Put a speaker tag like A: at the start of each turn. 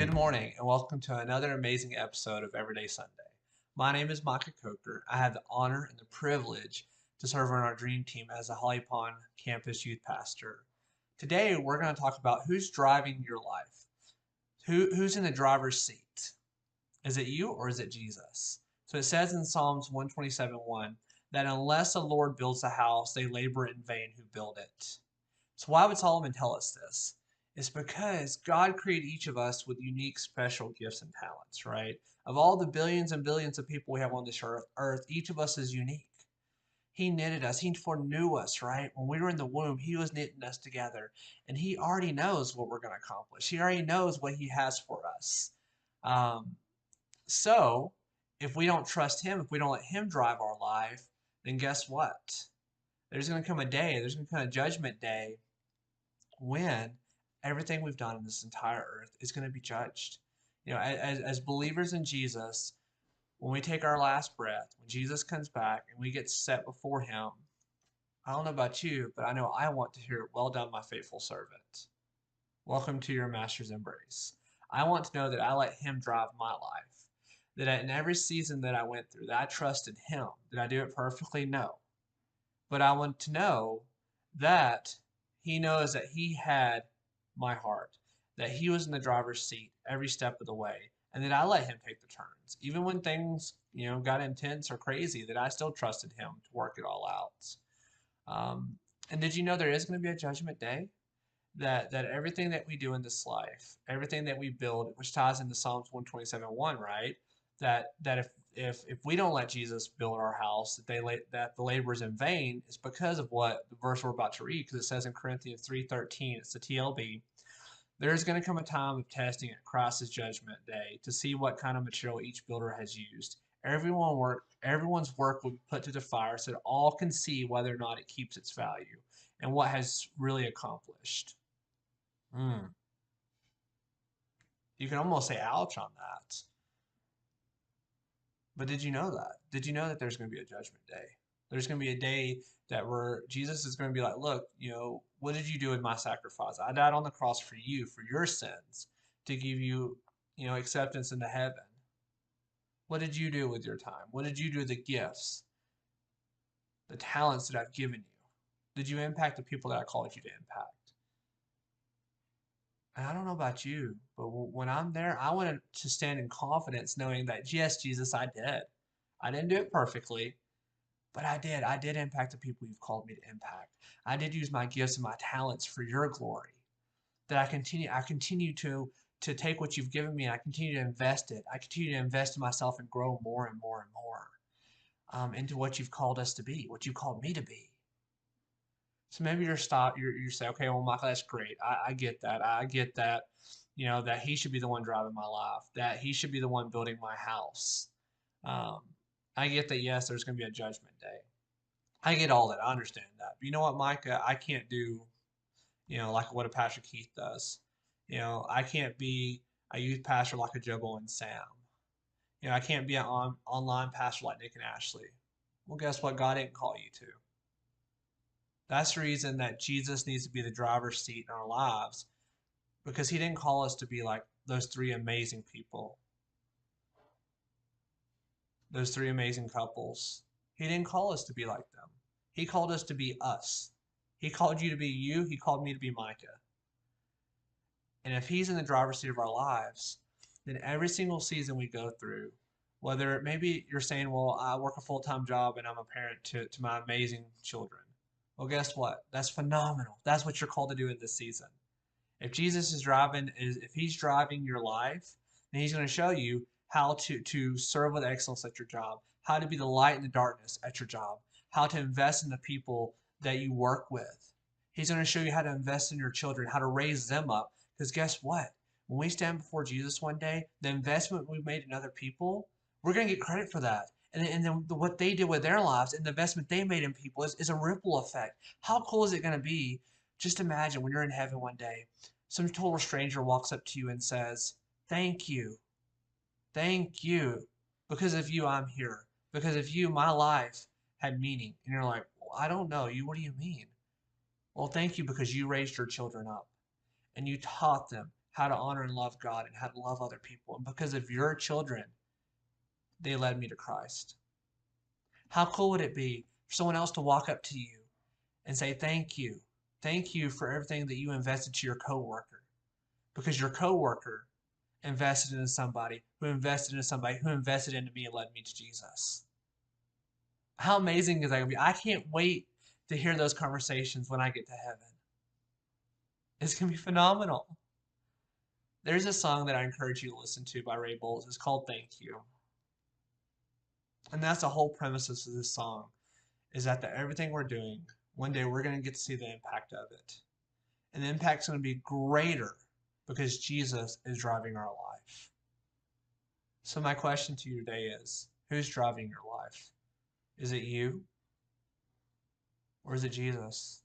A: Good morning and welcome to another amazing episode of Everyday Sunday. My name is Micah Coker. I have the honor and the privilege to serve on our dream team as a Holly Pond campus youth pastor. Today we're going to talk about who's driving your life. Who's in the driver's seat? Is it you or is it Jesus? So it says in Psalms 127:1 that unless the Lord builds a house, they labor in vain who build it. So why would Solomon tell us this? It's because God created each of us with unique, special gifts and talents, right? Of all the billions and billions of people we have on this earth, each of us is unique. He knitted us. He foreknew us, right? When we were in the womb, He was knitting us together. And He already knows what we're going to accomplish. He already knows what He has for us. Um, so, if we don't trust Him, if we don't let Him drive our life, then guess what? There's going to come a day, there's going to come a judgment day when everything we've done in this entire earth is going to be judged. You know, as believers in Jesus, when we take our last breath, when Jesus comes back and we get set before Him, I don't know about you, but I know I want to hear, "Well done, my faithful servant. Welcome to your master's embrace." I want to know that I let Him drive my life, that in every season that I went through, that I trusted Him. Did I do it perfectly? No. But I want to know that He knows that He had my heart, that He was in the driver's seat every step of the way, and that I let Him take the turns. Even when things, got intense or crazy, that I still trusted Him to work it all out. Um, and did you know there is going to be a judgment day? That everything that we do in this life, everything that we build, which ties into Psalms 127:1, right? That if we don't let Jesus build our house, that the labor is in vain, is because of what the verse we're about to read, because it says in Corinthians 3:13, it's the TLB. There's going to come a time of testing at Christ's judgment day to see what kind of material each builder has used. Everyone's work will be put to the fire so that all can see whether or not it keeps its value and what has really accomplished. Mm. You can almost say ouch on that. But did you know that? Did you know that there's going to be a judgment day? There's going to be a day that where Jesus is going to be like, "Look, what did you do with my sacrifice? I died on the cross for you, for your sins, to give you, acceptance into heaven. What did you do with your time? What did you do with the gifts, the talents that I've given you? Did you impact the people that I called you to impact?" And I don't know about you, but when I'm there, I want to stand in confidence knowing that, yes, Jesus, I did. I didn't do it perfectly, but I did. I did impact the people you've called me to impact. I did use my gifts and my talents for your glory. That I continue to take what you've given me and I continue to invest it. I continue to invest in myself and grow more and more and more into what you've called us to be, what you called me to be. So maybe you say, "Okay, well, Michael, that's great. I get that. I get that, that He should be the one driving my life, that He should be the one building my house." Um, I get that, yes, there's going to be a judgment day. I get all that. I understand that. But you know what, Micah? I can't do, like what a Pastor Keith does. I can't be a youth pastor like a Jubbo and Sam. I can't be an online pastor like Nick and Ashley. Well, guess what? God didn't call you to. That's the reason that Jesus needs to be the driver's seat in our lives, because He didn't call us to be like those three amazing people, those three amazing couples. He didn't call us to be like them. He called us to be us. He called you to be you. He called me to be Micah. And if He's in the driver's seat of our lives, then every single season we go through, whether maybe you're saying, "Well, I work a full-time job and I'm a parent to my amazing children." Well, guess what? That's phenomenal. That's what you're called to do in this season. If He's driving your life, then He's going to show you how to serve with excellence at your job, how to be the light in the darkness at your job, how to invest in the people that you work with. He's going to show you how to invest in your children, how to raise them up. Because guess what? When we stand before Jesus one day, the investment we made in other people, we're going to get credit for that. And then what they did with their lives and the investment they made in people is a ripple effect. How cool is it going to be? Just imagine when you're in heaven one day, some total stranger walks up to you and says, "Thank you. Thank you. Because of you, I'm here. Because of you, my life had meaning." And you're like, "Well, I don't know you. What do you mean?" "Well, thank you because you raised your children up and you taught them how to honor and love God and how to love other people. And because of your children, they led me to Christ. How cool would it be for someone else to walk up to you and say, thank you. Thank you for everything that you invested to your coworker. Because your coworker invested into somebody who invested into somebody who invested into me and led me to Jesus. How amazing is that going to be? I can't wait to hear those conversations when I get to heaven. It's going to be phenomenal. There's a song that I encourage you to listen to by Ray Bowles. It's called Thank You. And that's the whole premise of this song, is that everything we're doing, one day we're going to get to see the impact of it. And the impact's going to be greater because Jesus is driving our life. So my question to you today is, who's driving your life? Is it you? Or is it Jesus?